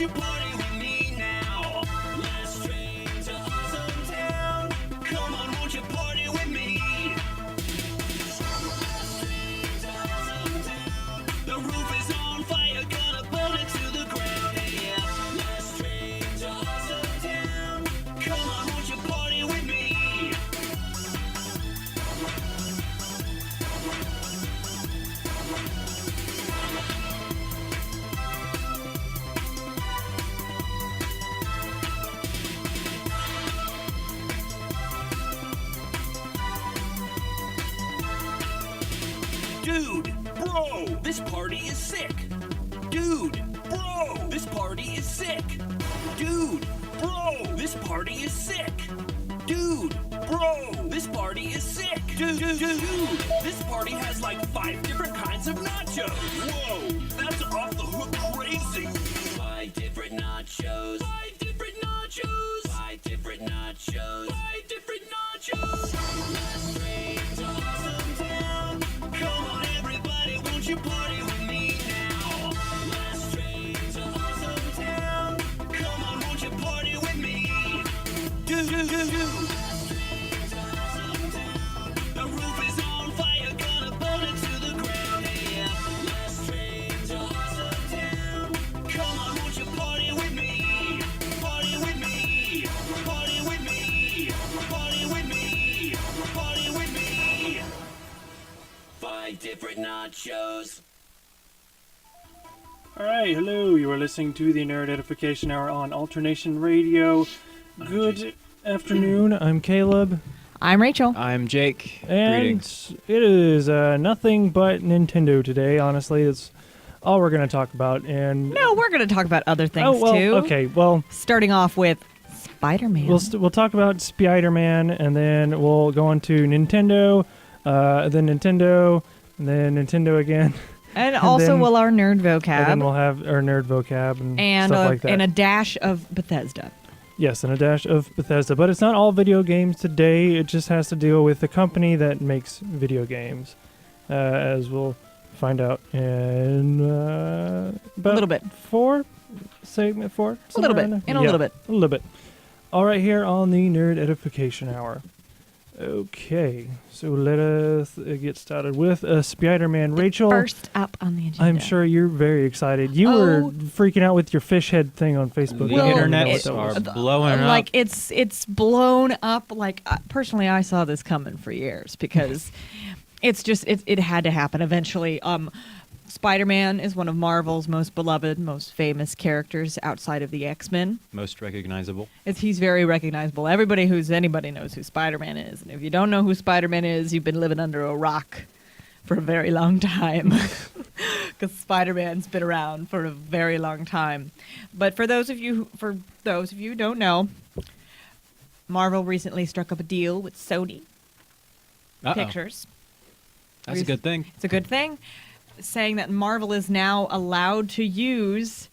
you party with me now? Let's train to awesome town. Come on, won't you party with me? Let's train to awesome town. The roof is on fire, gonna burn it to the ground. Yeah, let's train to awesome town. Come on, won't you party with me? Dude, bro, this party is sick. Dude, bro, this party is sick. Dude, bro, this party is sick. Dude, bro, this party is sick. Dude, this party has like 5 different kinds of nachos. Whoa, that's off the hook crazy. 5 different nachos. 5 different nachos. 5 different nachos. 5 different nachos. Let's train to awesome town. Come on, everybody, won't you party with me now? Let's train to awesome town. Come on, won't you party with me? Let's train to awesome town. The roof is on fire, gonna burn it to the ground. Yeah, let's train to awesome town. Come on, won't you party with me? Party with me. Party with me. Party with me. Party with me. 5 different nachos. All right, hello. You are listening to the Nerd Edification Hour on Alternation Radio. Good afternoon. I'm Caleb, I'm Rachel. I'm Jake. and Greetings. it is nothing but Nintendo today. Honestly, that's all we're going to talk about. And No, we're going to talk about other things oh well, too. okay. Well, Starting off with Spider-Man. we'll talk about Spider-Man, and then we'll go on to Nintendo, then Nintendo, and then Nintendo again. and also then- will our nerd vocab. And then we'll have our nerd vocab and stuff like that. And a dash of Bethesda. Yes, and a dash of Bethesda. But it's not all video games today. It just has to deal with the company that makes video games, as we'll find out in about A little bit. Segment 4? A little bit. In a little bit. A little bit. All right, here on the Nerd Edification Hour. Okay, so let us get started with Spider-Man. Rachel, First up on the agenda. I'm sure you're very excited. You were freaking out with your fish head thing on Facebook. The Well, internets it- are blowing up. Like it's blown up. Like personally, I saw this coming for years because it's just it had to happen eventually. Spider-Man is one of Marvel's most beloved, most famous characters outside of the X-Men. Most recognizable. He's very recognizable. Anybody knows who Spider-Man is. And if you don't know who Spider-Man is, you've been living under a rock for a very long time. Because Spider-Man's been around for a very long time. But for those of you who don't know, Marvel recently struck up a deal with Sony Pictures. That's a good thing. It's a good thing. Saying that Marvel is now allowed to use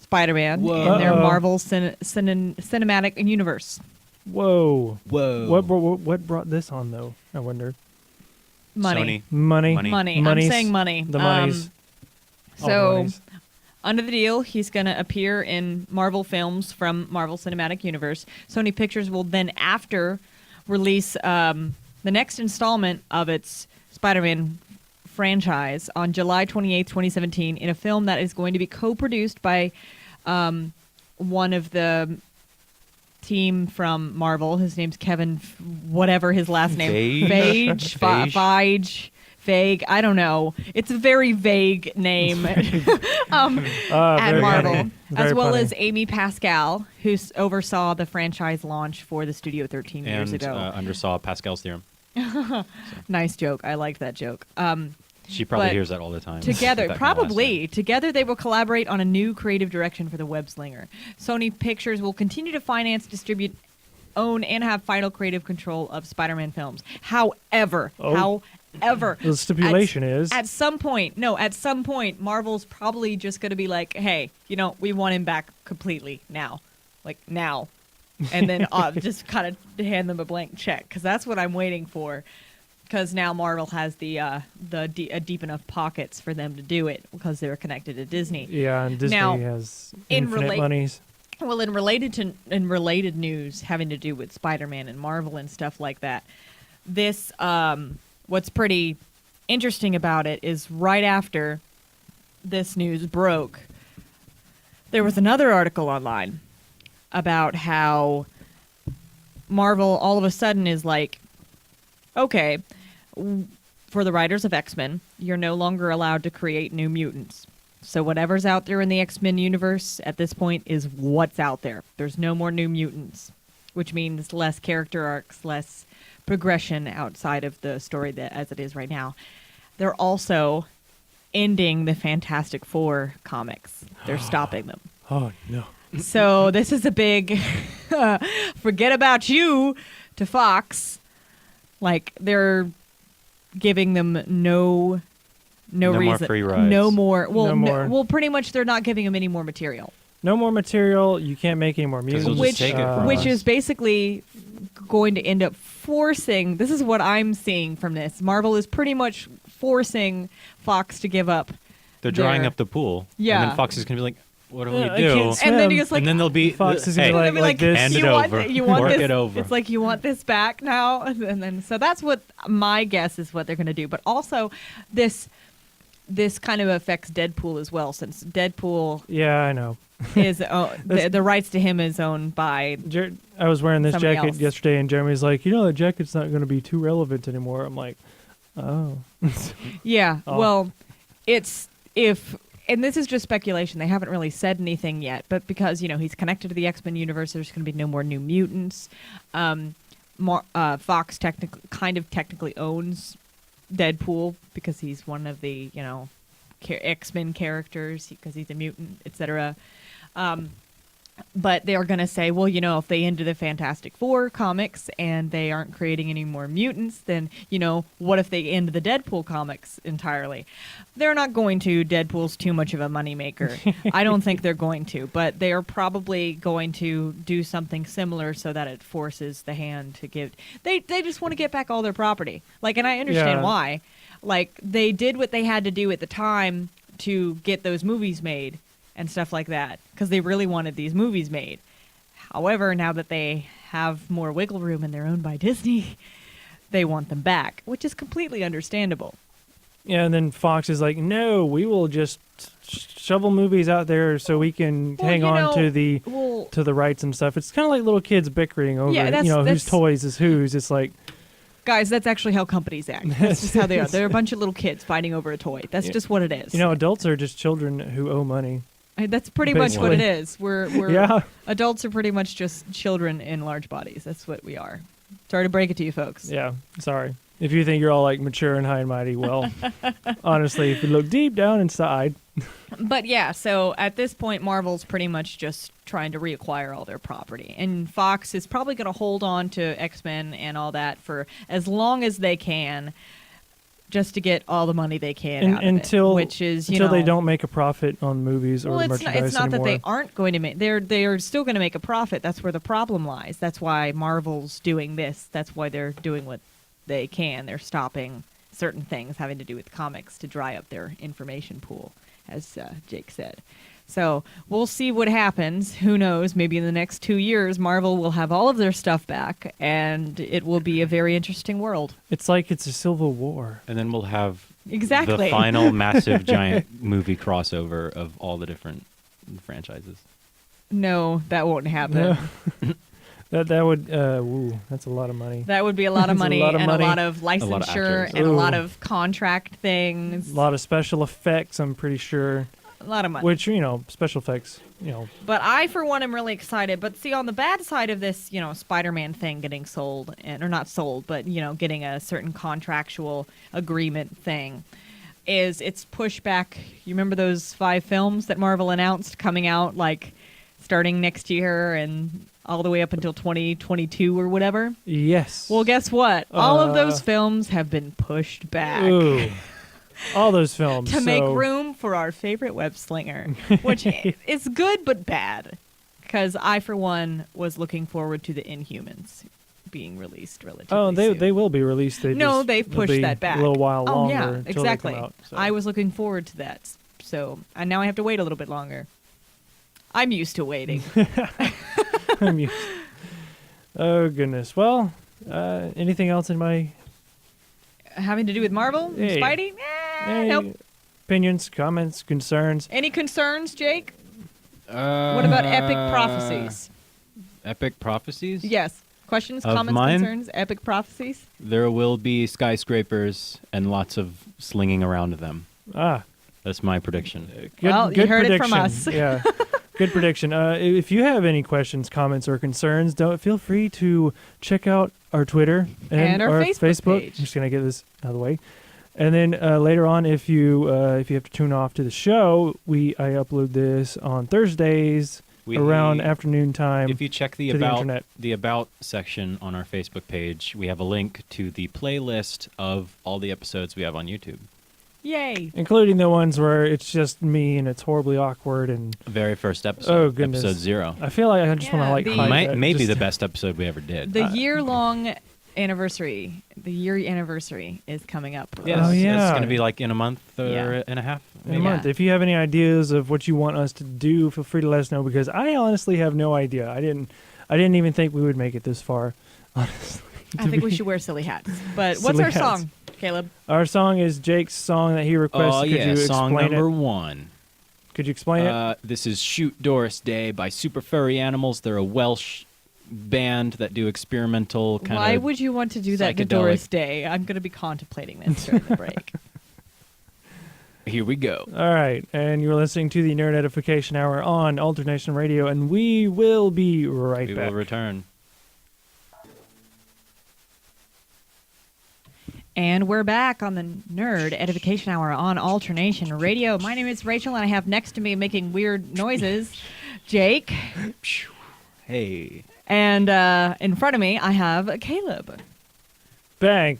Spider-Man in their Marvel cinematic universe. Whoa. Whoa. What brought this on, though? I wonder. Money. Money. I'm Monies. saying money. The monies. All the So, monies. under the deal, he's going to appear in Marvel films from Marvel Cinematic Universe. Sony Pictures will then, after, release the next installment of its Spider-Man franchise on July 28th, 2017, in a film that is going to be co-produced by one of the team from Marvel. His name's Kevin, whatever his last name. Feige. I don't know. It's a very vague name at Marvel. As well as Amy Pascal, who oversaw the franchise launch for the studio 13 years ago. And undersaw Pascal's theorem. Nice joke. I liked that joke. She probably But hears that all the time. Together, That kind of last probably. name. Together, they will collaborate on a new creative direction for the web slinger. Sony Pictures will continue to finance, distribute, own, and have final creative control of Spider-Man films. However, the stipulation is at some point, Marvel's probably just going to be like, hey, we want him back completely now. Like, now. And then just kind of hand them a blank check, because that's what I'm waiting for. because now Marvel has deep enough pockets for them to do it because they're connected to Disney. Yeah, and Disney Now, has in infinite monies. Well, in related news having to do with Spider-Man and Marvel and stuff like that, this what's pretty interesting about it is right after this news broke, there was another article online about how Marvel all of a sudden is like, okay, for the writers of X-Men, you're no longer allowed to create new mutants. So whatever's out there in the X-Men universe at this point is what's out there. There's no more new mutants, which means less character arcs, less progression outside of the story that as it is right now. They're also ending the Fantastic Four comics. They're stopping them. Oh, no. So this is a big forget about you to Fox. Like, they're giving them no reason. More free rides. No more. Well, No more. well, pretty much they're not giving them any more material. No more material. You can't make any more mutants. they'll just take it from Which us. is basically going to end up forcing. This is what I'm seeing from this. Marvel is pretty much forcing Fox to give up. They're drying their- up the pool. Yeah. And then Fox is going to be like, what do I we can't do? swim. And then he goes like, And then they'll be Fox is hey, gonna They'll be be like this. hand it you want, over. you want Work this, it over. It's like, you want this back now? And then, so that's what my guess is what they're going to do. But also, this kind of affects Deadpool as well, since Deadpool Yeah, I know. is the rights to him is owned by. I was wearing this Somebody jacket else. yesterday, and Jeremy's like, the jacket's not going to be too relevant anymore. I'm like, oh. Yeah, Oh. well, and this is just speculation. They haven't really said anything yet, but because he's connected to the X-Men universe, there's going to be no more New Mutants. Fox technically owns Deadpool because he's one of the X-Men characters because he's a mutant, etc. But they're going to say, well, if they ended the Fantastic Four comics and they aren't creating any more mutants, then, what if they end the Deadpool comics entirely? They're not going to. Deadpool's too much of a moneymaker. I don't think they're going to, but they are probably going to do something similar so that it forces the hand to give. They just want to get back all their property. And I understand why. They did what they had to do at the time to get those movies made and stuff like that, because they really wanted these movies made. However, now that they have more wiggle room and they're owned by Disney, they want them back, which is completely understandable. Yeah, and then Fox is like, no, we will just shovel movies out there so we can hang on to the rights and stuff. It's kind of like little kids bickering over, whose toys is whose. It's like, guys, that's actually how companies act. That's just how they are. They're a bunch of little kids fighting over a toy. That's just what it is. Adults are just children who owe money. That's pretty much what it Basically. is. We're Yeah. Adults are pretty much just children in large bodies. That's what we are. Sorry to break it to you folks. Yeah, sorry. If you think you're all mature and high and mighty, well, honestly, if you look deep down inside. But yeah, so at this point, Marvel's pretty much just trying to reacquire all their property. And Fox is probably going to hold on to X-Men and all that for as long as they can, just to get all the money they can out of it. Which is, until they don't make a profit on movies or well, merchandise it's not anymore. that they aren't going to make. They are still going to make a profit. That's where the problem lies. That's why Marvel's doing this. That's why they're doing what they can. They're stopping certain things having to do with comics to dry up their information pool, as Jake said. So we'll see what happens. Who knows? Maybe in the next 2 years, Marvel will have all of their stuff back, and it will be a very interesting world. It's like it's a civil war. And then we'll have Exactly. the final massive giant movie crossover of all the different franchises. No, that won't happen. No. That would, that's a lot of money. That would be a lot of That's a money lot of and money. a lot of lot of licensure actors. and a lot Ooh. of contract things. A lot of special effects, I'm pretty sure. A lot of money. Which, special effects, But I, for one, am really excited. But see, on the bad side of this, Spider-Man thing getting sold, or not sold, but, getting a certain contractual agreement thing, is it's pushed back. You remember those 5 films that Marvel announced coming out, starting next year and all the way up until 2022 or whatever? yes. Well, guess what? All of those films have been pushed back. Ooh. All those films. To make room for our favorite web slinger, which is good but bad. Because I, for one, was looking forward to the Inhumans. being released relatively Oh, soon. they will be released. No, just- they've it'll pushed be that back. a little while Oh, longer. yeah, until they exactly. come out, so. I was looking forward to that. So, and now I have to wait a little bit longer. I'm used to waiting. I'm used. Oh goodness. Well, anything else in my Having to do with Marvel? Hey. Spidey? Nope. opinions, comments, concerns? Any concerns, Jake? What What about epic prophecies? Epic prophecies? Yes. Questions, Of comments, mine? concerns, epic prophecies? There will be skyscrapers and lots of slinging around them. Ah, That's my prediction. good, Well, you good heard it prediction. from us. Yeah, good prediction. If you have any questions, comments, or concerns, don't feel free to check out our Twitter And our Facebook page. I'm just gonna get this out of the way, and then later on, if you have to tune off to the show, I upload this on Thursdays around afternoon time. If you check the to the internet. about section on our Facebook page, we have a link to the playlist of all the episodes we have on YouTube. Yay. Including the ones where it's just me and it's horribly awkward, and Very first episode. Oh, goodness. Episode 0. I feel like I just want to Yeah, like the- hide that. Maybe Just- the best episode we ever did. The year-long anniversary, is coming up. Yes, Oh, yeah. It's going to be like in a month or Yeah. and a half. in a month. If you have any ideas of what you want us to do, feel free to let us know, because I honestly have no idea. I didn't even think we would make it this far. Honestly, I think we should wear silly hats. But what's Silly our hats. song, Caleb? Our song is Jake's song that he requested. Oh, yeah. Could you Song explain number it? 1. Could you explain it? This is Shoot Doris Day by Super Furry Animals. They're a Welsh band that do experimental kind of. Why would you want to do that to psychedelic- Doris Day? I'm going to be contemplating this during the break. Here we go. All right, and you're listening to the Nerd Edification Hour on Alternation Radio, and we will be right We back. will return. And we're back on the Nerd Edification Hour on Alternation Radio. My name is Rachel, and I have next to me making weird noises, Jake. Hey. And in front of me, I have Caleb. Bang!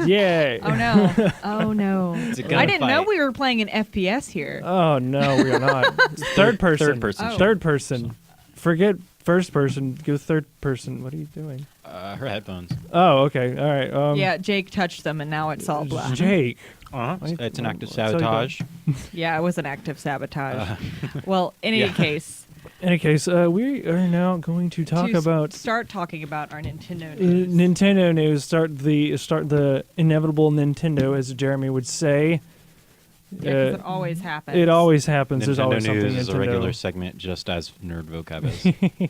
Yay! Oh, no. Oh, no. It's a I didn't know gunfight. we were playing an FPS here. Oh no, we are not. Third person. Third person. Oh. Third person. Forget first person. Go third person. What are you doing? Her headphones. Oh, okay. All right. Yeah, Jake touched them, and now it's all black. Jake. It's an act of So you go- sabotage. Yeah, it was an active sabotage. Well, in any yeah. case, In any case, we are now going to talk to about start talking about our Nintendo news. Nintendo news. Start the inevitable Nintendo, as Jeremy would say. Yeah, 'cause it always happens. It always happens. There's Nintendo always something News is Nintendo. a regular segment, just as Nerd Vocab is.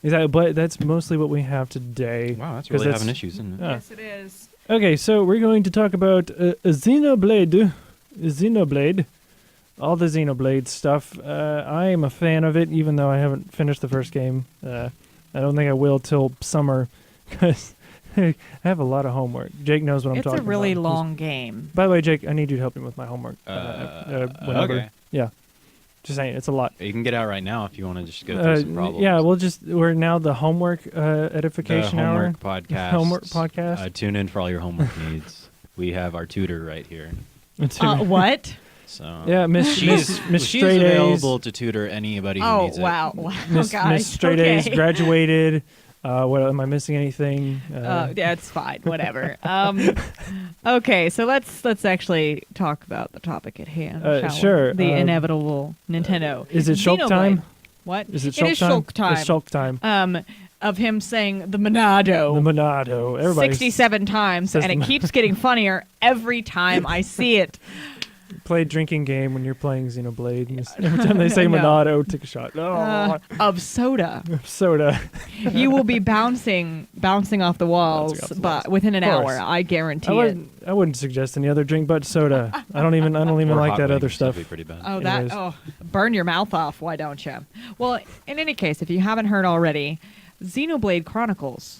Exactly, but that's mostly what we have today. Wow, that's 'Cause really having issues, isn't it? Yeah. Yes, it is. Okay, so we're going to talk about Xenoblade, all the Xenoblade stuff. I am a fan of it, even though I haven't finished the first game. I don't think I will till summer, because I have a lot of homework. Jake knows what I'm It's talking a about. really long game. By the way, Jake, I need you to help me with my homework. Whenever. Okay. Yeah. Just saying, it's a lot. You can get out right now if you want to just go through some problems. Yeah, we're now the homework edification the hour. homework podcast. Homework podcast. Tune in for all your homework needs. We have our tutor right here. What? So Yeah, Miss she's Straight A's. available to tutor anybody who Oh, needs wow. Wow, Miss guys. Straight okay. A's graduated. What am I missing? Anything? Yeah, it's fine. Whatever. Okay, so let's actually talk about the topic at hand. shall we? Sure. The inevitable Nintendo. Is it Shulk Xenoblade. time? What? Is it It is Shulk time. It's Shulk time. Of him saying the Monado. The Monado. Everybody 67 times, says and it the- keeps getting funnier every time I see it. play drinking game when you're playing Xenoblade. Every time they say No. Monado, take a shot. Oh, Of soda. soda. You will be bouncing off the walls, Bouncing off the but within an Of course. hour, I guarantee I it. wouldn't suggest any other drink but soda. I don't even Or like hot that other wings, stuff. That'd be pretty bad. Oh, Anyways. burn your mouth off, why don't you? Well, in any case, if you haven't heard already, Xenoblade Chronicles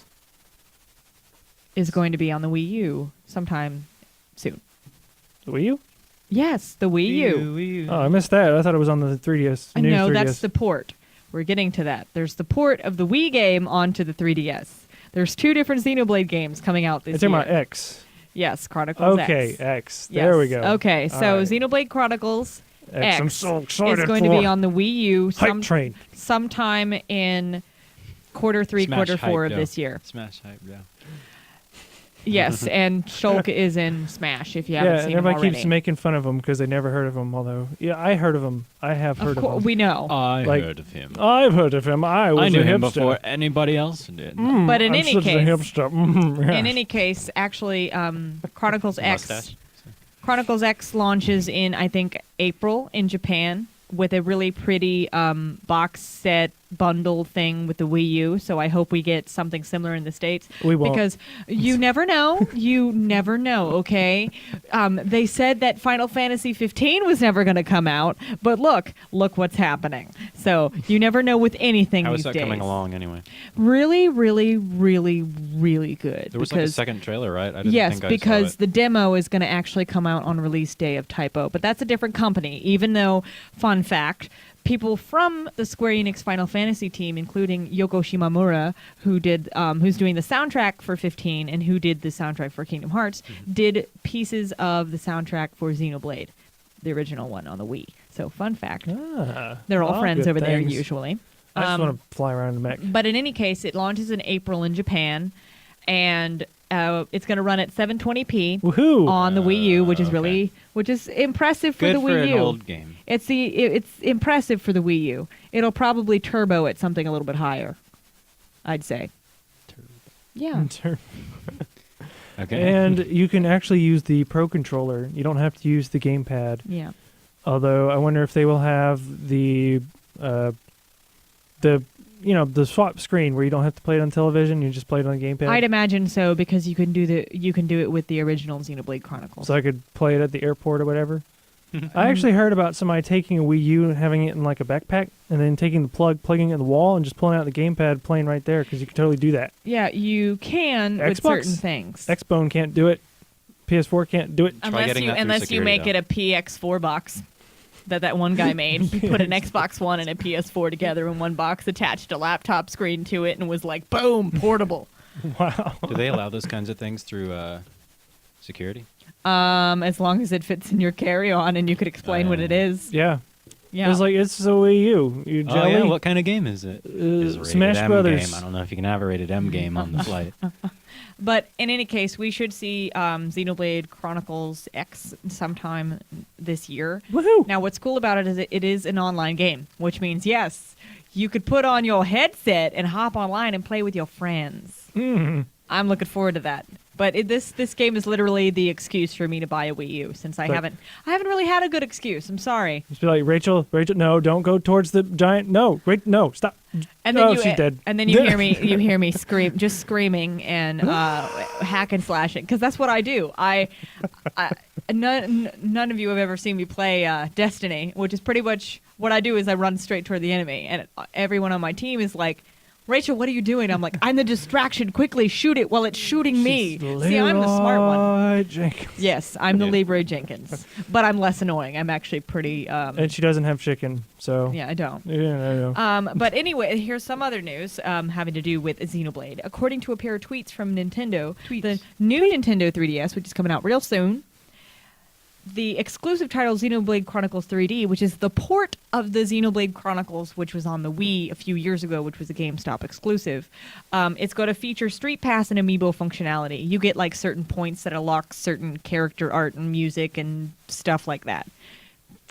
is going to be on the Wii U sometime soon. The Wii U? Yes, the Wii U. Oh, I missed that. I thought it was on the 3DS. New No, 3DS. that's the port. We're getting to that. There's the port of the Wii game onto the 3DS. There's 2 different Xenoblade games coming out this It's talking year. about X. Yes, Chronicles Okay, X. X. Yes. There we go. Okay, All so right. Xenoblade Chronicles I'm X so excited is going to for be on the Wii U Hype Train. sometime in quarter 3, Smash quarter 4 hype, of yeah. this year. Smash hype, yeah. Yes, and Shulk is in Smash if you Yeah, haven't and seen him everybody already. keeps making fun of him because they never heard of him. Although, yeah, I heard of him. I have heard of him. We know. I Like- heard of him. I've heard of him. I was I knew a him hipster. before anybody else did. But in I'm any such a case, hipster. Yeah. in any case, actually, Chronicles X Mustache. Chronicles X launches in, I think, April in Japan with a really pretty box set bundle thing with the Wii U. So I hope we get something similar in the States. We won't. Because you never know. You never know, okay? They said that Final Fantasy 15 was never going to come out. But look what's happening. So you never know with anything How these is that days. coming along anyway? Really, really, really, really good. There was like a because- second trailer, right? I didn't Yes, think I because saw it. the demo is going to actually come out on release day of Typo, but that's a different company. Even though, fun fact, people from the Square Enix Final Fantasy team, including Yoko Shimamura, who did, who's doing the soundtrack for 15 and who did the soundtrack for Kingdom Hearts, did pieces of the soundtrack for Xenoblade, the original one on the Wii. So, fun fact, they're all friends good over there things. usually. I just want to fly around in a mech. But in any case, it launches in April in Japan, and it's going to run at 720p Woohoo! on the Wii U, which is okay. which is impressive for Good the for Wii an U. old game. It's impressive for the Wii U. It'll probably turbo at something a little bit higher, I'd say. Yeah. Okay. And you can actually use the Pro Controller. You don't have to use the gamepad. Yeah. Although I wonder if they will have the swap screen where you don't have to play it on television. You just play it on the gamepad. I'd imagine so because you can do it with the original Xenoblade Chronicles. So I could play it at the airport or whatever. I actually heard about somebody taking a Wii U and having it in like a backpack, and then taking the plug, plugging it in the wall, and just pulling out the gamepad, playing right there because you can totally do that. Yeah, you can with Xbox. certain things. Xbone can't do it. PS4 can't do it. Unless getting you that through unless you security, make it a PX4 box that one guy made. He put an Xbox One and a PS4 together in one box, attached a laptop screen to it, and was like, boom, portable. Wow. Do they allow those kinds of things through security? As long as it fits in your carry-on and you could explain what it is. Yeah. Yeah. It's like, it's a Wii U. You Oh jelly. yeah, what kind of game is it? It's a rated Smash M Brothers. game. I don't know if you can have a rated M game on the flight. But in any case, we should see Xenoblade Chronicles X sometime this year. Woohoo! Now, what's cool about it is it is an online game, which means, yes, you could put on your headset and hop online and play with your friends. I'm looking forward to that. But this game is literally the excuse for me to buy a Wii U, since I haven't really had a good excuse. I'm sorry. Just be like, Rachel, no, don't go towards the giant. No, wait, no, stop. And then she's dead. And then you hear me screaming and hack and slashing, because that's what I do. None of you have ever seen me play Destiny, which is pretty much what I do. Is I run straight toward the enemy, and everyone on my team is like, Rachel, what are you doing? I'm like, I'm the distraction. Quickly shoot it while it's shooting me. See, I'm the smart one. Leroy Jenkins. Yes, I'm the Leroy Jenkins, but I'm less annoying. I'm actually pretty. And she doesn't have chicken, so. Yeah, I don't. Yeah, I know. But anyway, here's some other news having to do with Xenoblade. According to a pair of tweets from Nintendo, the new Nintendo 3DS, which is coming out real soon, the exclusive title Xenoblade Chronicles 3D, which is the port of the Xenoblade Chronicles, which was on the Wii a few years ago, which was a GameStop exclusive. It's going to feature Street Pass and Amiibo functionality. You get like certain points that unlock certain character art and music and stuff like that.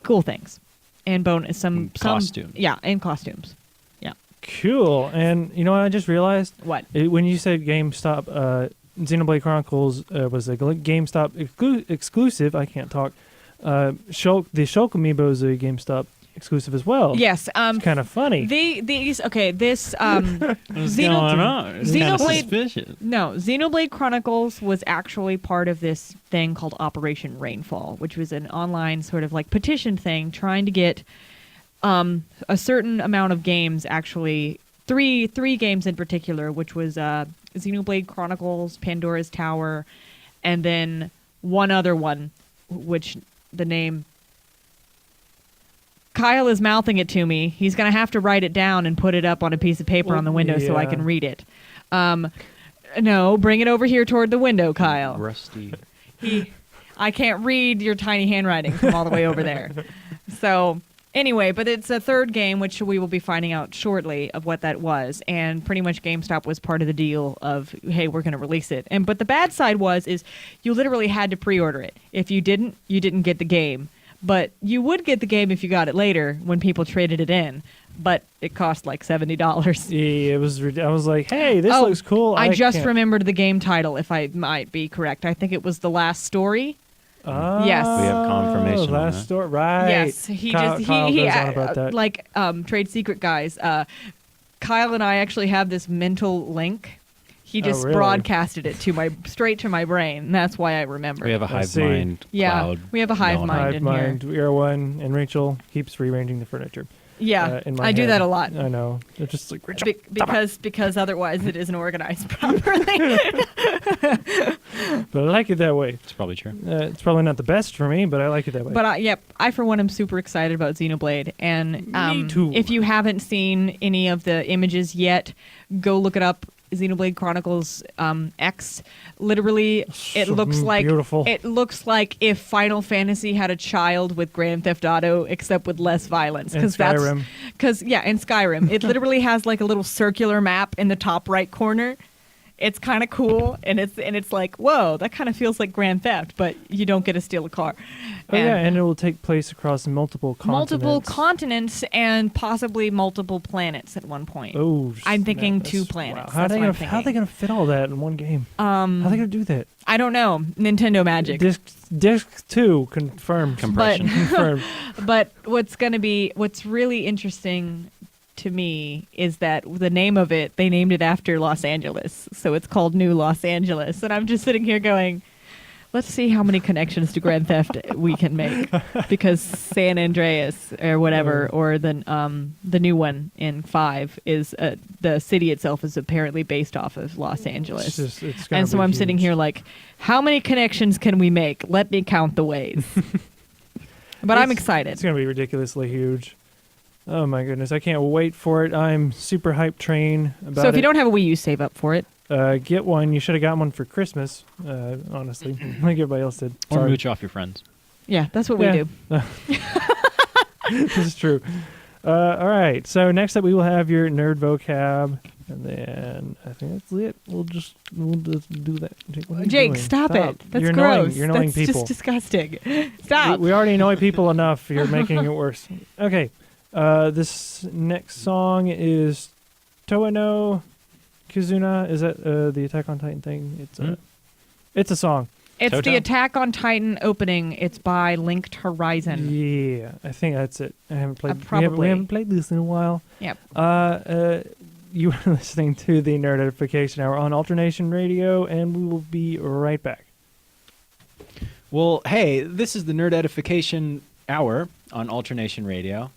Cool things. And some costumes. Yeah, and costumes. Yeah. Cool. And you know what I just realized? What? When you said GameStop, Xenoblade Chronicles was a GameStop exclusive. I can't talk. The Shulk Amiibo is a GameStop exclusive as well. Yes. It's kind of funny. This What's going on? It's kinda Xenoblade- suspicious. No, Xenoblade Chronicles was actually part of this thing called Operation Rainfall, which was an online sort of like petition thing trying to get a certain amount of games, actually three games in particular, which was Xenoblade Chronicles, Pandora's Tower, and then one other one, which the name... Kyle is mouthing it to me. He's going to have to write it down and put it up on a piece of paper on the window so I yeah. can read it. No, bring it over here toward the window, Kyle. Rusty. I can't read your tiny handwriting from all the way over there. So Anyway, but it's a third game, which we will be finding out shortly of what that was. And pretty much GameStop was part of the deal of, hey, we're going to release it. But the bad side is you literally had to pre-order it. If you didn't get the game. But you would get the game if you got it later when people traded it in. But it cost like $70. Yeah, it was. I was like, hey, this looks cool. I just can't- remembered the game title, if I might be correct. I think it was The Last Story. Yes. We have confirmation on Last that. story, right? Yes, Kyle goes on about that. like trade secret guys. Kyle and I actually have this mental link. He just really? broadcasted it straight to my brain. And that's why I remember. We have a I hive see. mind cloud. We have a hive going on. mind Hive in mind. here. We are one, and Rachel keeps rearranging the furniture. Yeah, in my I do head. that a lot. I know. It's just like Rachel. Because otherwise it isn't organized properly. But I like it that way. It's probably true. It's probably not the best for me, but I like it that way. But I for one am super excited about Xenoblade, and Me too. if you haven't seen any of the images yet, go look it up. Xenoblade Chronicles X. Literally, it looks like beautiful. It looks like if Final Fantasy had a child with Grand Theft Auto, except with less violence. And Skyrim. In Skyrim, it literally has like a little circular map in the top right corner. It's kind of cool, and it's like, whoa, that kind of feels like Grand Theft, but you don't get to steal a car. Oh, yeah, and it will take place across multiple continents. Multiple continents and possibly multiple planets at one point. Oh, I'm thinking snap, 2 that's- planets. Wow. How are they That's what gonna I'm How are they thinking. gonna fit all that in one game? How are they gonna do that? I don't know. Nintendo magic. Disc 2 confirmed. Compression. Confirmed. But what's really interesting to me is that the name of it, they named it after Los Angeles. So it's called New Los Angeles. And I'm just sitting here going, let's see how many connections to Grand Theft we can make. Because San Andreas or whatever, or the new one in 5 is the city itself is apparently based off of Los Angeles. It's gonna And so be I'm sitting huge. here like, how many connections can we make? Let me count the ways. But I'm excited. It's gonna be ridiculously huge. Oh my goodness, I can't wait for it. I'm super hyped train about it. So if you don't have a Wii U, save up for it. Get one. You should have got one for Christmas, honestly, like everybody else did. Or Sorry. mooch off your friends. Yeah, that's what Yeah. we do. This is true. All right, so next up we will have your nerd vocab, and then I think that's it. We'll just do that. Jake, what are you Jake, doing? stop it. That's You're gross. Annoying. You're annoying That's people. just disgusting. Stop. We already annoy people enough. You're making it worse. Okay. This next song is Toa Kizuna. Is that the Attack on Titan thing? It's a song. It's Toto? the Attack on Titan opening. It's by Linked Horizon. Yeah, I think that's it. I haven't played. Probably. We haven't played this in a while. Yep. You are listening to the Nerd Edification Hour on Alternation Radio, and we will be right back. Well, hey, this is the Nerd Edification Hour on Alternation Radio.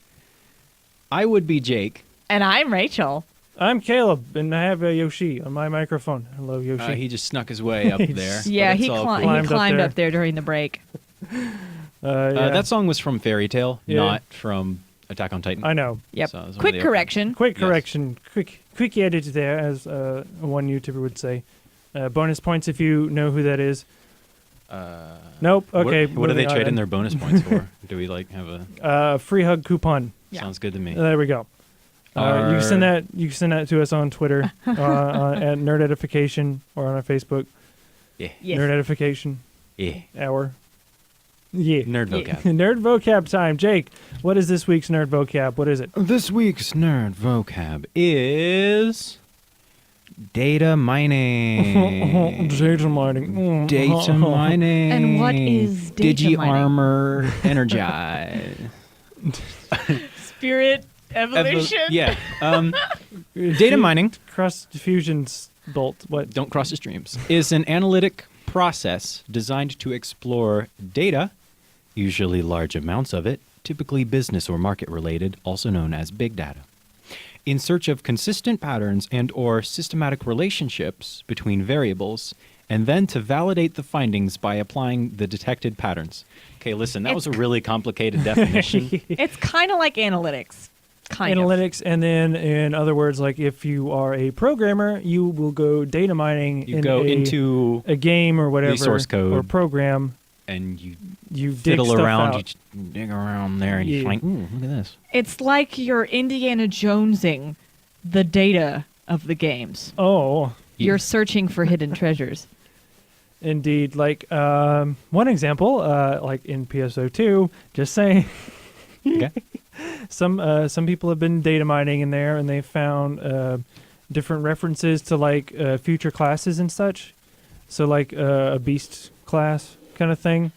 I would be Jake. And I'm Rachel. I'm Caleb, and I have Yoshi on my microphone. Hello, Yoshi. He just snuck his way up there. Yeah, but he it's all Climbed climbed up up there during the break. Yeah. That song was from Fairy Tale, Yeah. not from Attack on Titan. I know. Yep. So it was one of Quick the correction. Quick Yes. correction. Quick edit there, as one YouTuber would say. Bonus points if you know who that is. Nope. Okay. What do they moving trade on. in their bonus points for? Do we have a? Free hug coupon. Yeah. Sounds good to me. There we go. You can send that. You can send that to us on Twitter at Nerd Edification or on our Facebook. Yeah. Yes. Nerd Edification Yeah. Hour. Yeah. Nerd Yeah. vocab. Nerd vocab time. Jake, what is this week's nerd vocab? What is it? This week's nerd vocab is data mining. Data mining. Data mining. And what is data mining? Digi-Armor Energize. Spirit evolution. Yeah. Data mining, Cross diffusions bolt. What? don't cross the streams, is an analytic process designed to explore data, usually large amounts of it, typically business or market related, also known as big data, in search of consistent patterns and or systematic relationships between variables, and then to validate the findings by applying the detected patterns. Okay, listen, that was a really complicated definition. It's kind of like analytics. Kind of. Analytics, and then in other words, like if you are a programmer, you will go data mining. You go into a game or whatever, source code. or program, and you dig fiddle stuff around, out. you just dig around there, and you Yeah. find, ooh, look at this. It's like you're Indiana Jonesing the data of the games. Oh, You're searching for hidden treasures. indeed. Like one example, like in PSO2, just saying. Okay. Some people have been data mining in there, and they found different references to like future classes and such. So like a beast class kind of thing,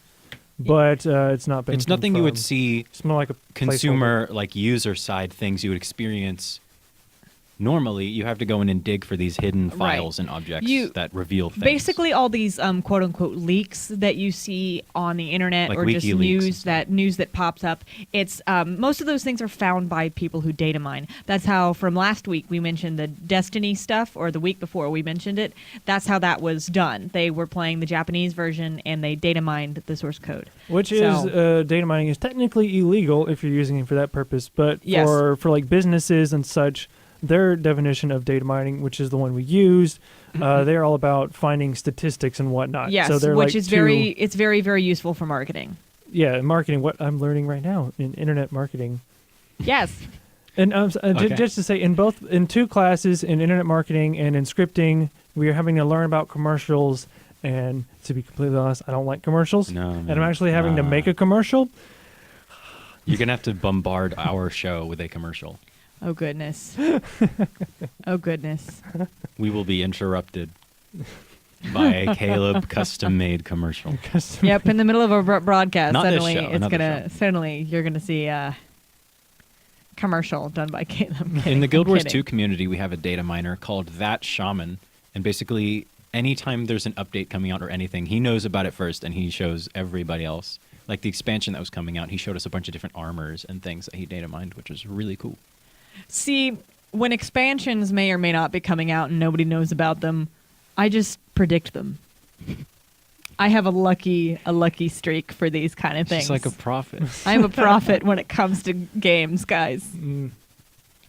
but it's not been. It's nothing you would confirmed. see It's more like a consumer, like user side things you would experience. Normally, you have to go in and dig for these hidden Right. files and objects that reveal things. Basically, all these quote unquote leaks that you see on the internet Like or just WikiLeaks news that pops up. It's most of those things are found by people who data mine. That's how from last week we mentioned the Destiny stuff, or the week before we mentioned it. That's how that was done. They were playing the Japanese version and they data mined the source code. Which So- is data mining is technically illegal if you're using it for that purpose, but Yes. for like businesses and such, their definition of data mining, which is the one we used, they're all about finding statistics and whatnot. Yes, so they're which like is it's very very useful for marketing. marketing. What I'm learning right now in internet marketing. Yes. And Okay. just to say, in two classes, in internet marketing and in scripting, we are having to learn about commercials. And to be completely honest, I don't like commercials. No, And I'm actually having to make a commercial. You're gonna have to bombard our show with a commercial. Oh goodness. Oh goodness. We will be interrupted by a Caleb custom-made commercial. Yep, in the middle of a broadcast, Not this suddenly show, it's another gonna show. suddenly you're gonna see a commercial done by Caleb. In the Guild Wars 2 kidding. community, we have a data miner called That Shaman, and basically, anytime there's an update coming out or anything, he knows about it first, and he shows everybody else. Like the expansion that was coming out, he showed us a bunch of different armors and things that he data mined, which was really cool. See, when expansions may or may not be coming out and nobody knows about them, I just predict them. I have a lucky streak for these kind of things. It's like a prophet. I'm a prophet when it comes to games, guys. Mm,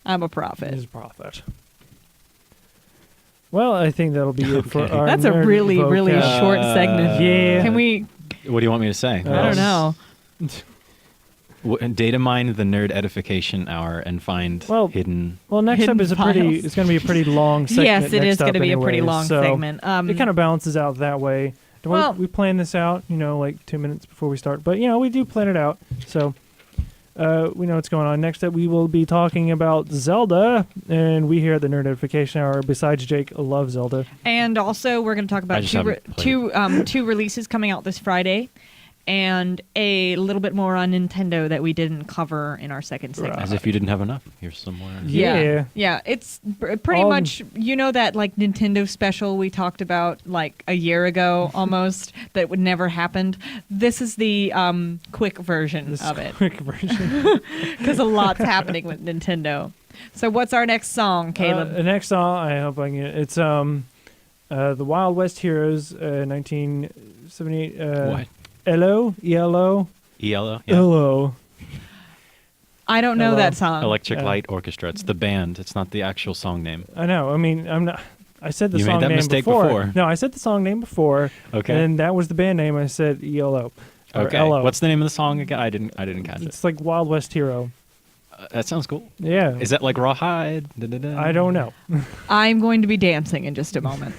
I'm a prophet. is profit. Well, I think that'll be it for Okay. our That's a nerd really, really vocab. short segment. Yeah. Can we? What do you want me to say? I don't know. Data mine the Nerd Edification Hour and find Well, hidden. Well, next Hidden up is files. it's going to be a pretty long segment. Yes, it next is going up to be a pretty anyway, long so segment. It kind of balances out that way. Well- We plan this out, like 2 minutes before we start. But, we do plan it out. So we know what's going on. Next up, we will be talking about Zelda. And we here at the Nerd Edification Hour, besides Jake, love Zelda. And also, we're going to talk I about just haven't two releases coming out this Friday, and a little bit more on Nintendo that we didn't cover in our second segment. As if you didn't have enough. Here's some more. Yeah. It's pretty All- much that like Nintendo special we talked about like a year ago almost that would never happened. This is the quick version This of it quick version. because a lot's happening with Nintendo. So what's our next song, Caleb? The next song, I hope I can get it. It's the Wild West Heroes, 1978. What? ELO? ELO? ELO. I don't know Hello. that song. Electric Light Orchestra. It's the band. It's not the actual song name. I know. I mean, I'm not. I said the You made song that name mistake before. before. No, I said the song name before. Okay. And that was the band name. I said ELO. Or Okay. LO. What's the name of the song again? I didn't catch it. It's like Wild West Hero. That sounds cool. Yeah. Is that like Rawhide? Da-da-da? I don't know. I'm going to be dancing in just a moment.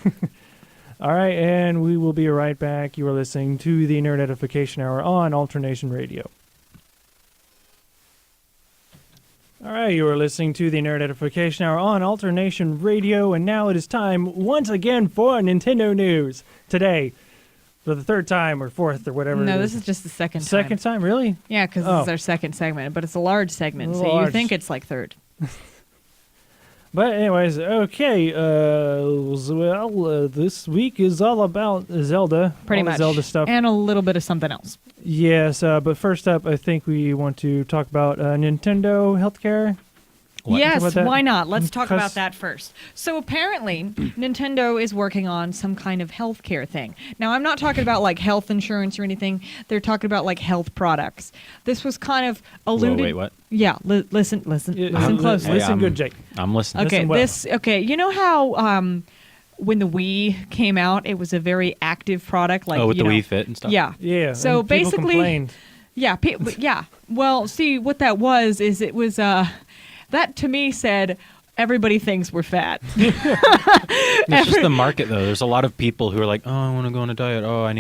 All right, and we will be right back. You are listening to the Nerd Edification Hour on Alternation Radio. All right, you are listening to the Nerd Edification Hour on Alternation Radio, and now it is time once again for Nintendo news. Today, for the third time or fourth or whatever. No, it this is just the second time. second time, really? Yeah, because Oh. this is our second segment, but it's a large segment, so you Large. think it's like third. But anyways, okay. This week is all about Zelda. Pretty all the much. Zelda stuff. And a little bit of something else. Yes, but first up, I think we want to talk about Nintendo healthcare. What? Yes, Talk about that? why not? Let's talk Because- about that first. So apparently, Nintendo is working on some kind of healthcare thing. Now, I'm not talking about like health insurance or anything. They're talking about like health products. This was kind of alluded. Whoa, wait, what? Yeah, listen Yeah, closely. Hey, Listen good, Jake. I'm listening. Okay, Listen well. you know how when the Wii came out, it was a very active product. Like with you the know, Wii Fit and stuff. Yeah. Yeah. So and people basically, complained. yeah, yeah. Well, see, what that was is it was that to me said everybody thinks we're fat. It's just the market, though. There's a lot of people who are like, oh, I want to go on a diet. Oh, I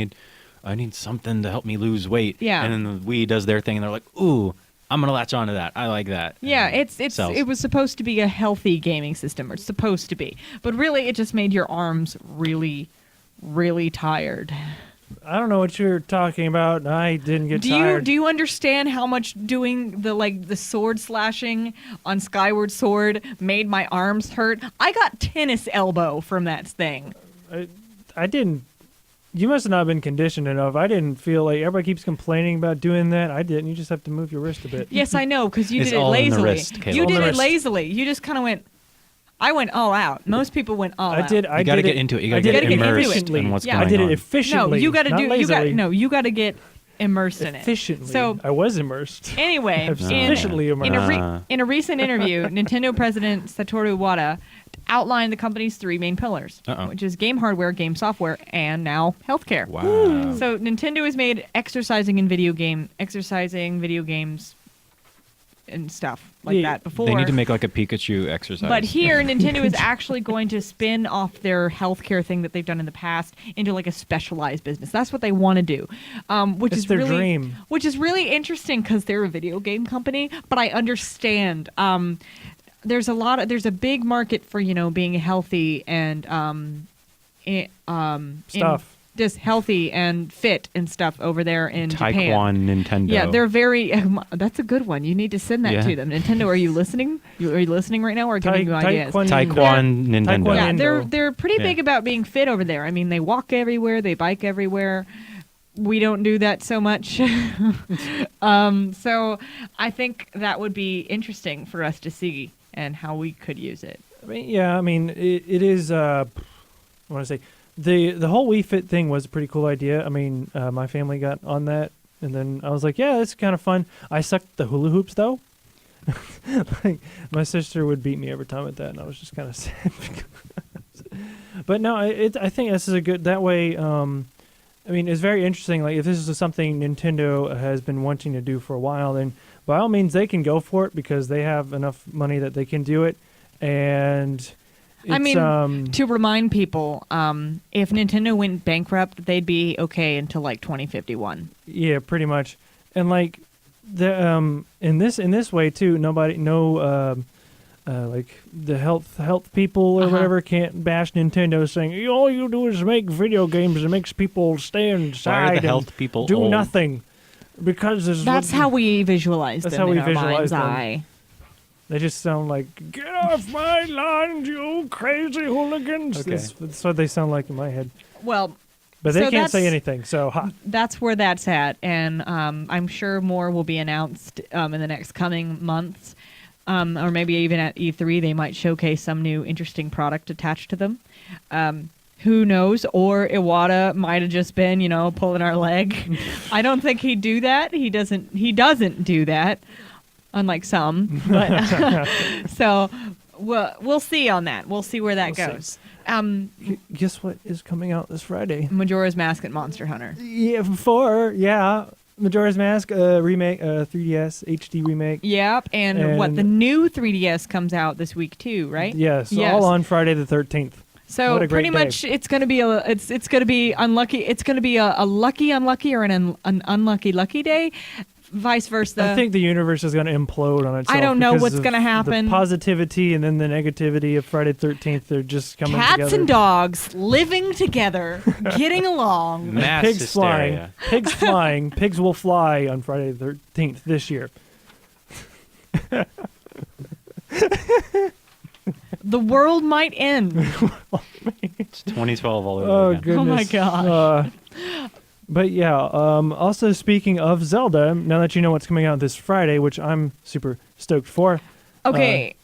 need something to help me lose weight. Yeah. And then the Wii does their thing, and they're like, ooh, I'm gonna latch onto that. I like that. Yeah, And it was supposed to be a healthy gaming system, or it's supposed to be, but really it just made your arms really, really tired. I don't know what you're talking about. I didn't get Do tired. you understand how much doing the sword slashing on Skyward Sword made my arms hurt? I got tennis elbow from that thing. I didn't. You must have not been conditioned enough. I didn't feel like everybody keeps complaining about doing that. I didn't. You just have to move your wrist a bit. Yes, I know, because you It's did it all in the lazily. wrist, Caleb. You All in did the it wrist. lazily. You just kind of went. I went all out. Most people went all out. I did. You got to get into it. You got to I did get it immersed efficiently. in what's Yeah. going I did on. it efficiently. No, you got to not do. lazily. You got to get immersed in it. efficiently. So I was immersed. anyway, I'm sufficiently immersed. in a recent interview, Nintendo President Satoru Iwata outlined the company's three main pillars, which is game hardware, game software, and now healthcare. Wow. So Nintendo has made exercising video games, and stuff like Yeah, that before. They need to make like a Pikachu exercise. But here, Nintendo is actually going to spin off their healthcare thing that they've done in the past into like a specialized business. That's what they want to do, which It's is their really, dream. Which is really interesting because they're a video game company. But I understand. There's a big market for being healthy and Stuff. just healthy and fit and stuff over there in Japan. Taekwondo, Nintendo. Yeah, they're very. That's a good one. You need to send that Yeah. to them. Nintendo, are you listening? Are you listening right now, or giving you ideas? Taekwondo, Nintendo. Taekwondo. Yeah, Nintendo. they're pretty Yeah. big about being fit over there. I mean, they walk everywhere, they bike everywhere. We don't do that so much. So I think that would be interesting for us to see and how we could use it. I mean, it is. I want to say the whole Wii Fit thing was a pretty cool idea. I mean, my family got on that, and then I was like, yeah, it's kind of fun. I sucked the hula hoops though. Like my sister would beat me every time at that, and I was just kind of sad. But no, I think this is a good that way. I mean, it's very interesting. Like, if this is something Nintendo has been wanting to do for a while, then by all means they can go for it because they have enough money that they can do it. And it's, I mean, to remind people, if Nintendo went bankrupt, they'd be okay until like 2051. yeah, pretty much. And like the in this way too, like the health people or whatever can't bash Nintendo saying all you do is make video games and makes people stay inside Why are the and health people do old? nothing because That's how we visualize That's them how we in our visualize mind's them. eye. They just sound like, get off my lawn, you crazy hooligans. Okay. That's what they sound like in my head. Well, But they So can't say that's- anything, so ha. that's where that's at, and I'm sure more will be announced in the next coming months, or maybe even at E3 they might showcase some new interesting product attached to them. Who knows? Or Iwata might have just been, pulling our leg. I don't think he'd do that. He doesn't do that, unlike some. But so we'll see on that. We'll see where that We'll see. goes. Guess what is coming out this Friday? Majora's Mask and Monster Hunter. Yeah, Majora's Mask remake, 3DS HD remake. Yep, and what, And- the new 3DS comes out this week too, right? Yes, Yes. all on Friday the 13th. So What a great pretty day. much it's going to be it's going to be unlucky. It's going to be a lucky or an unlucky day, vice versa. I think the universe is going to implode on itself. I don't know because what's of gonna happen. The positivity and then the negativity of Friday the 13th, they're just coming Cats together. and dogs living together, getting along. Mass Pigs hysteria. flying. Pigs flying. Pigs will fly on Friday the 13th this year. The world might end. It's 2012 all over Oh, again. goodness. Oh my gosh. But yeah, also speaking of Zelda, now that you know what's coming out this Friday, which I'm super stoked for. Okay,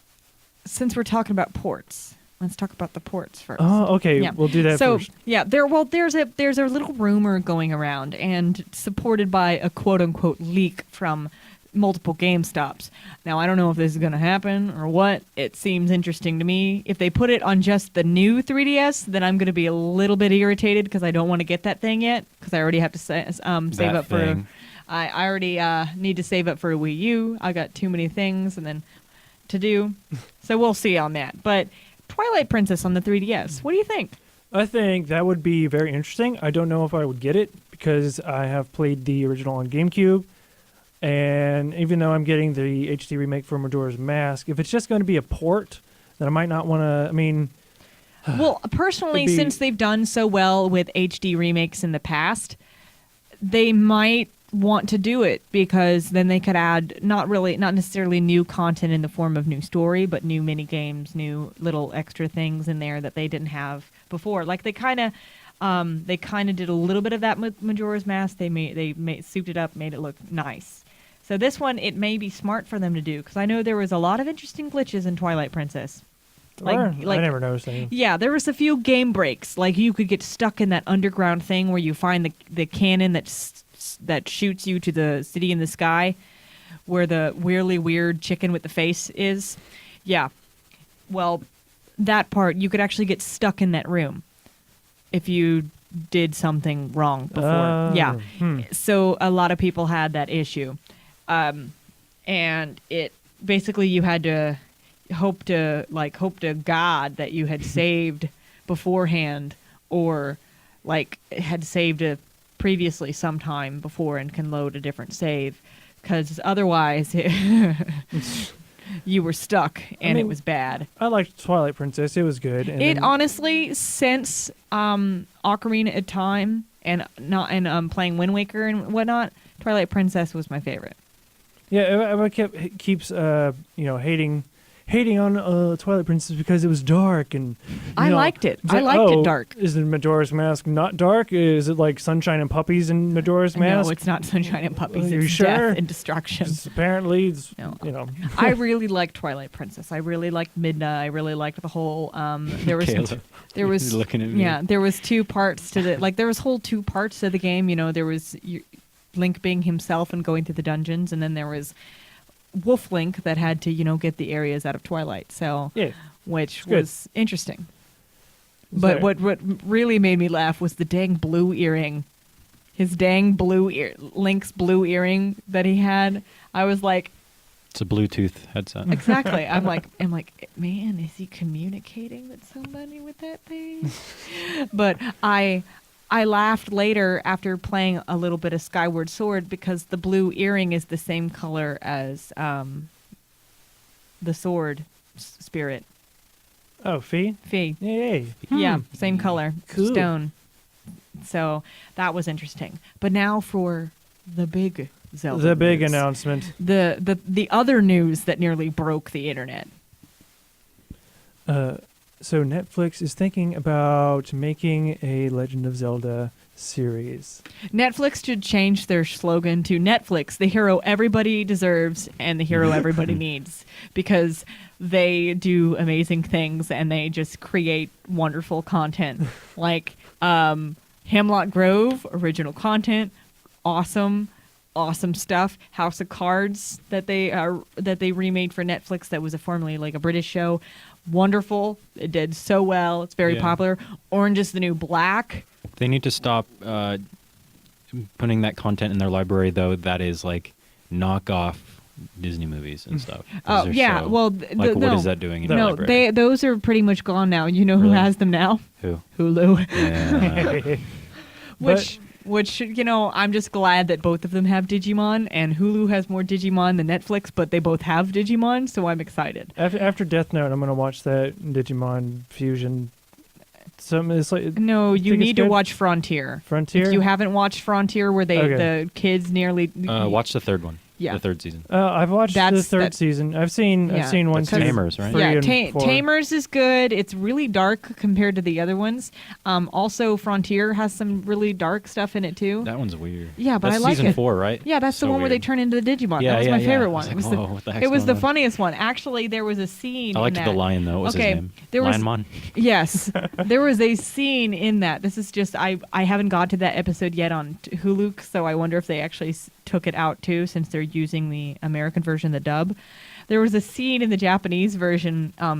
since we're talking about ports, let's talk about the ports first. Oh, okay. Yeah. We'll do that So first. yeah, there's a little rumor going around and supported by a quote unquote leak from multiple GameStops. Now, I don't know if this is going to happen or what. It seems interesting to me. If they put it on just the new 3DS, then I'm going to be a little bit irritated because I don't want to get that thing yet because I already have to save up for. I already need to save up for a Wii U. I got too many things and then to do, so we'll see on that. But Twilight Princess on the 3DS. What do you think? I think that would be very interesting. I don't know if I would get it because I have played the original on GameCube. And even though I'm getting the HD remake for Majora's Mask, if it's just going to be a port, then I might not want to. I mean, well, personally, since they've done so well with HD remakes in the past, they might want to do it because then they could add not necessarily new content in the form of new story, but new mini games, new little extra things in there that they didn't have before. Like they kind of did a little bit of that with Majora's Mask. They souped it up, made it look nice. So this one, it may be smart for them to do because I know there was a lot of interesting glitches in Twilight Princess. I never noticed any. Yeah, there was a few game breaks. Like you could get stuck in that underground thing where you find the cannon that shoots you to the city in the sky, where the weirdly weird chicken with the face is. Yeah, well, that part you could actually get stuck in that room if you did something wrong before. Yeah, so a lot of people had that issue. And it basically you had to hope to God that you had saved beforehand or like had saved previously sometime before and can load a different save because otherwise you were stuck and it was bad. I liked Twilight Princess. It was good. And honestly, since Ocarina of Time and playing Wind Waker and whatnot, Twilight Princess was my favorite. Yeah, everyone keeps hating on Twilight Princess because it was dark and I liked it. I liked it dark. Is the Majora's Mask not dark? Is it like sunshine and puppies in Majora's Mask? No, it's not sunshine and puppies. Are you it's sure? Death and destruction. Apparently, it's, I really liked Twilight Princess. I really liked Midna. I really liked the whole. There was looking at me. Yeah, there was two parts to the there was whole two parts to the game. You know, there was Link being himself and going through the dungeons, and then there was Wolf Link that had to get the areas out of Twilight. So which was interesting. But what really made me laugh was the dang blue earring. His dang Link's blue earring that he had. I was like, it's a Bluetooth headset. Exactly. I'm like, man, is he communicating with somebody with that thing? But I laughed later after playing a little bit of Skyward Sword because the blue earring is the same color as the sword spirit. Oh, Fee? Fee. Yay. Yeah, same color. Cool. Stone. So that was interesting. But now for the big Zelda The big news. announcement. The other news that nearly broke the internet. So Netflix is thinking about making a Legend of Zelda series. Netflix should change their slogan to Netflix, the hero everybody deserves and the hero everybody needs, because they do amazing things and they just create wonderful content. Like Hemlock Grove, original content, awesome stuff. House of Cards that they remade for Netflix that was formerly like a British show. Wonderful. It did so well. It's very popular. Orange is the New Black. They need to stop putting that content in their library, though. That is like knockoff Disney movies and stuff. Oh yeah, show. What is that doing in your library? Those are pretty much gone now. You know who has them now? Who? Hulu. Yeah. Which I'm just glad that both of them have Digimon, and Hulu has more Digimon than Netflix, but they both have Digimon, so I'm excited. After Death Note, I'm going to watch that Digimon fusion. No, you need to watch Frontier. Frontier? If you haven't watched Frontier, where the kids nearly... watch the third one. Yeah. The third season. I've watched the third season. I've seen one. That's Tamers, right? Yeah, Tamers is good. It's really dark compared to the other ones. Also, Frontier has some really dark stuff in it too. That one's weird. Yeah, but that's I like it. Season 4, right? Yeah, that's the one where they turn into the Digimon. Yeah, that was my favorite one. Like, what the heck's it was the going on? funniest one. Actually, there was a scene. I liked in the that. lion though. What was his name? Lionmon. Yes, there was a scene in that. This is just I haven't got to that episode yet on Hulu, so I wonder if they actually took it out too, since they're using the American version, the dub. There was a scene in the Japanese version, I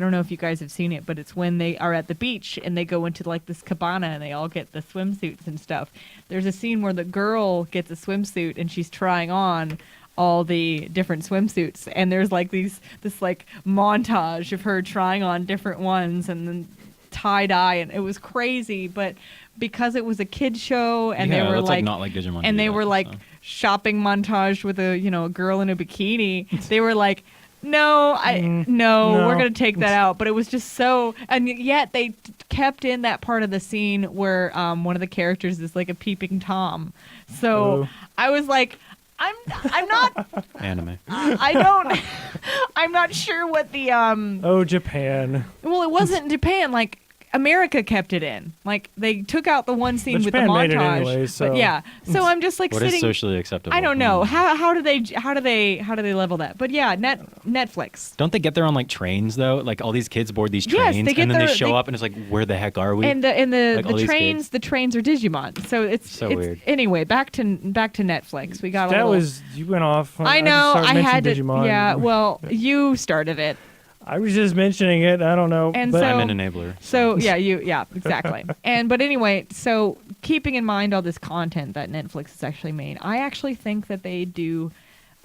don't know if you guys have seen it, but it's when they are at the beach and they go into like this cabana and they all get the swimsuits and stuff. There's a scene where the girl gets a swimsuit and she's trying on all the different swimsuits, and there's like this like montage of her trying on different ones and then tie-dye, and it was crazy, but because it was a kid show and they were like not like Digimon, and they were like shopping montage with a a girl in a bikini, they were like, no, we're gonna take that out. But it was just so, and yet they kept in that part of the scene where one of the characters is like a peeping Tom. So I was like, I'm not anime. I'm not sure what the Japan. Well, it wasn't Japan. Like America kept it in. Like they took out the one scene with the Japan montage. made it anyway, so. But yeah, so I'm just like What sitting. is socially acceptable? I don't know how do they level that? But yeah, Netflix. Don't they get there on like trains though? Like all these kids board these Yes, trains, they get and then there- they show they- up, and it's like, where the heck are we? And Like, the all these trains, kids. the trains are Digimon. So it's weird. Anyway, back to Netflix. We got That a little, was, you went off. I know. just I started had to. mentioning Digimon. Yeah. Well, you started it. I was just mentioning it. I don't know. And but so- I'm an enabler. So yeah, exactly. But anyway, so keeping in mind all this content that Netflix has actually made, I actually think that they do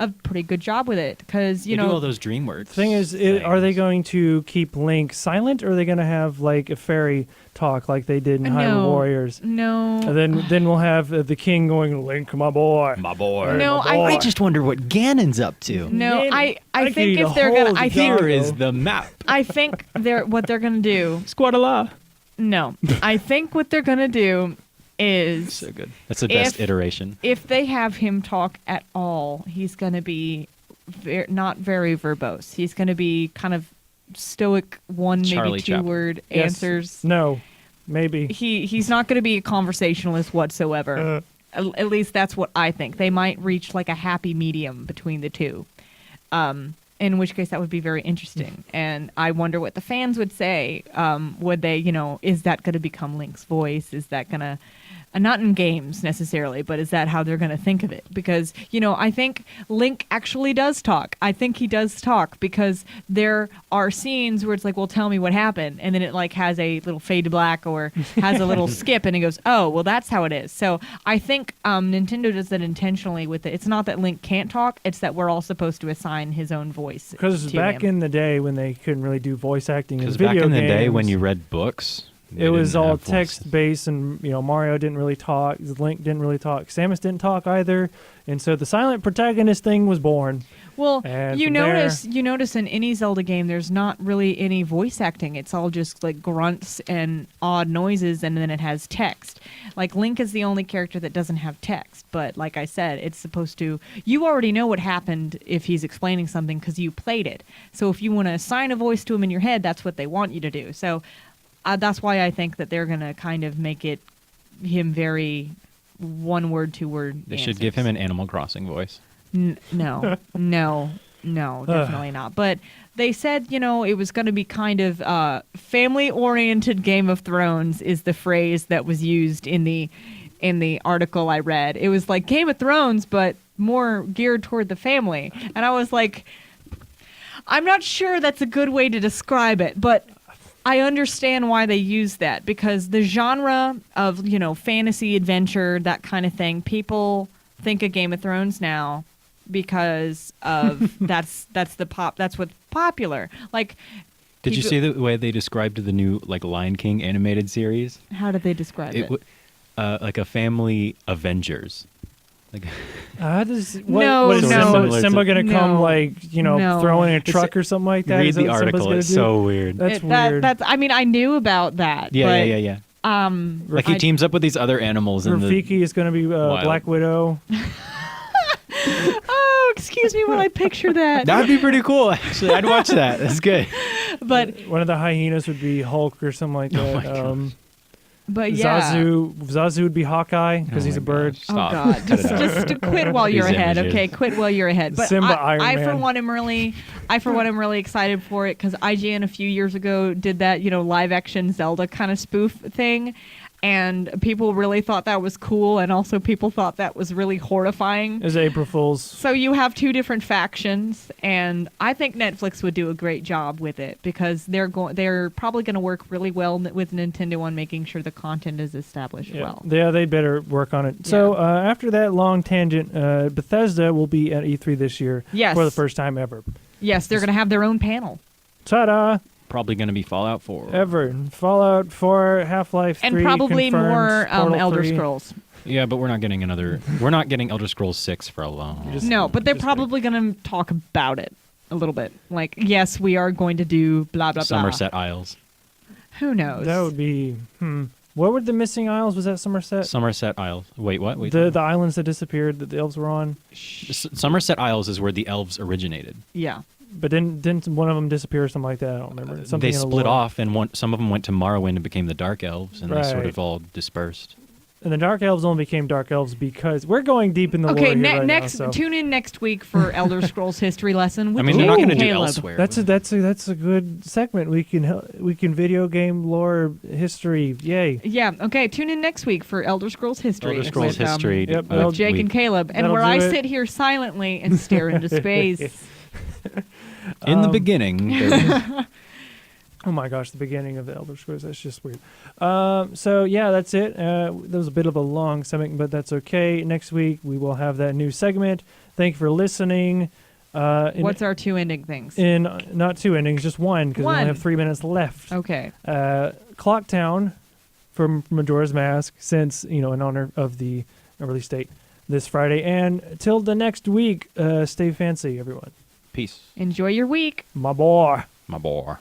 a pretty good job with it because They do all those DreamWorks. thing is, are they going to keep Link silent, or are they going to have like a fairy talk like they did in Hyrule Warriors? No. And then we'll have the king going, Link, my boy. My boy. No, my boy. I I just wonder what Ganon's up to. No, Man, I I could think eat if a they're gonna, whole I dog. think Here is the map. I think what they're gonna do. Squadala. No, I think what they're gonna do is So good. That's the best iteration. if they have him talk at all, he's gonna be not very verbose. He's gonna be kind of stoic, one Charlie maybe two Chaplin. word Yes. answers. No, maybe. He's not going to be a conversationalist whatsoever. At least that's what I think. They might reach like a happy medium between the two. In which case that would be very interesting. And I wonder what the fans would say. Would they, is that going to become Link's voice? Is that going to, not in games necessarily, but is that how they're going to think of it? Because, I think Link actually does talk. I think he does talk because there are scenes where it's like, well, tell me what happened. And then it like has a little fade to black or has a little skip and it goes, oh, well, that's how it is. So I think Nintendo does that intentionally with it. It's not that Link can't talk. It's that we're all supposed to assign his own voice. Because to back him. in the day when they couldn't really do voice acting in Because video back in the games, day when you read books, they it was didn't all have voices. text-based, and Mario didn't really talk, Link didn't really talk, Samus didn't talk either, and so the silent protagonist thing was born. Well, And you from notice in any Zelda game, there's not really any voice acting. It's all just like grunts and odd noises, and then it has text. Like Link is the only character that doesn't have text. But like I said, it's supposed to. You already know what happened if he's explaining something because you played it. So if you want to assign a voice to him in your head, that's what they want you to do. So that's why I think that they're gonna kind of make it him very one word, 2 word. They should give him an Animal Crossing voice. No, definitely not. But they said, it was going to be kind of family-oriented Game of Thrones is the phrase that was used in the article I read. It was like Game of Thrones, but more geared toward the family. And I was like, I'm not sure that's a good way to describe it, but I understand why they use that because the genre of, fantasy, adventure, that kind of thing, people think of Game of Thrones now because of that's what's popular. Like, Did you see the way they described the new Lion King animated series? how did they describe it? Like a family Avengers. Like How does No, what is no. Simba gonna come No. No. throwing a truck or something like that? read Is that the what Simba's article. gonna It's do? so weird. That's weird. I mean, I knew about that. Yeah, but, yeah. Like he I- teams up with these other animals and Rafiki is gonna be Wild. Black Widow. Oh, excuse me when I picture that. that'd be pretty cool. Actually, I'd watch that. That's good. But One of the hyenas would be Hulk or something like that. my gosh. but yeah. Zazu would be Hawkeye because Oh he's my a bird. gosh. Oh Stop. God! Cut it out. Just quit while you're These ahead, images. okay? Quit while you're ahead. But Simba, Iron I for Man. one am really excited for it because IGN a few years ago did that live action Zelda kind of spoof thing, and people really thought that was cool, and also people thought that was really horrifying. Is April Fool's. So you have two different factions, and I think Netflix would do a great job with it because they're probably going to work really well with Nintendo on making sure the content is established well. Yeah, they better work on it. So after that long tangent, Bethesda will be at E3 this year for the first time ever. Yes, they're going to have their own panel. Ta-da! Probably going to be Fallout 4. Ever. Fallout 4, Half-Life 3, and probably confirmed, more Portal Elder 3. Scrolls. Yeah, but we're not getting We're not getting Elder Scrolls 6 for a long. No, but they're probably going to talk about it a little bit. Like, yes, we are going to do blah blah blah. Somerset Isles. Who knows? That would be. What were the missing isles? Was that Somerset? Somerset Isles. Wait, what? Wait, the islands that disappeared that the elves were on. Somerset Isles is where the elves originated. Yeah. But didn't one of them disappear or something like that? I don't remember. Something They in the split lore. off, and some of them went to Morrowind and became the Dark Elves, and they sort Right. of all dispersed. And the Dark Elves only became Dark Elves because we're going deep in the lore Okay, here right next now, so. tune in next week for Elder Scrolls history lesson. With I mean, they're not Jake going to and do Caleb. elsewhere. That's a good segment. We can video game lore history. Yay! Yeah. Okay. Tune in next week for Elder Scrolls history. Elder Scrolls with, history. yep, Jake and Caleb, and That'll where do I it. sit here silently and stare into space. In the beginning, there Oh my gosh, the beginning of the Elder Scrolls. That's just weird. So yeah, that's it. That was a bit of a long segment, but that's okay. Next week we will have that new segment. Thank you for listening. What's our two ending things? In not two endings, just one, because we only One. have 3 minutes left. Okay. Clocktown from Majora's Mask, since in honor of the release date this Friday. And till the next week, stay fancy, everyone. peace, Enjoy your week. My boy. my boy.